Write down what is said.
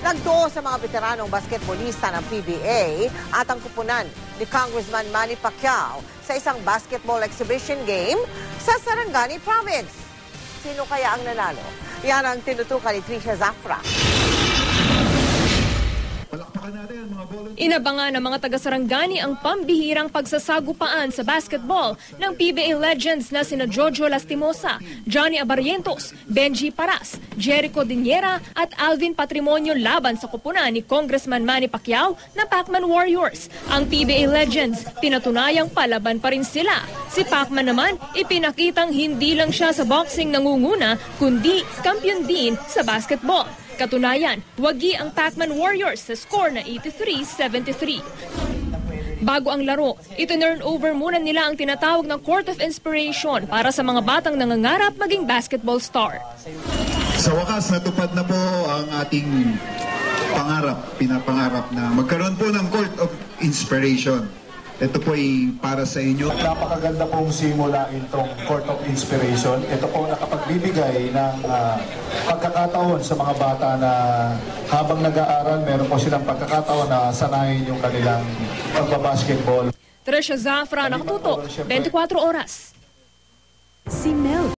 Nagdoo sa mga veteranong basketballista ng PBA at ang kupunan ni Congressman Manny Pacquiao sa isang basketball exhibition game sa Sarangani Province. Sino kaya ang nanalo? Yan ang tinutukan ni Trisha Zafra. Inabangan ng mga taga-Sarangani ang pambihirang pagsasagupaan sa basketball ng PBA legends na sina Jojo Lastimosa, Johnny Abarrientos, Benji Paras, Jericho Diniera at Alvin Patrimonio laban sa kupunan ni Congressman Manny Pacquiao na Pacman Warriors. Ang PBA legends, pinatunayang palaban pa rin sila. Si Pacman naman, ipinakitang hindi lang siya sa boxing nangunguna, kundi kampiyon din sa basketball. Katunayan, wagi ang Pacman Warriors sa score na 83-73. Bago ang laro, itinurn over muna nila ang tinatawag na Court of Inspiration para sa mga batang nangangarap maging basketball star. Sa wakas, natupad na po ang ating pangarap, pinapangarap na magkaroon po ng Court of Inspiration. Ito po ay para sa inyo. Napakaganda pong simula itong Court of Inspiration. Ito po nakapagbibigay ng pagkakataon sa mga bata na habang nag-aaral, meron po silang pagkakataon na sanayin yung kanilang pagbabasketball. Trisha Zafra, nakatutok, 24 oras. Si Mel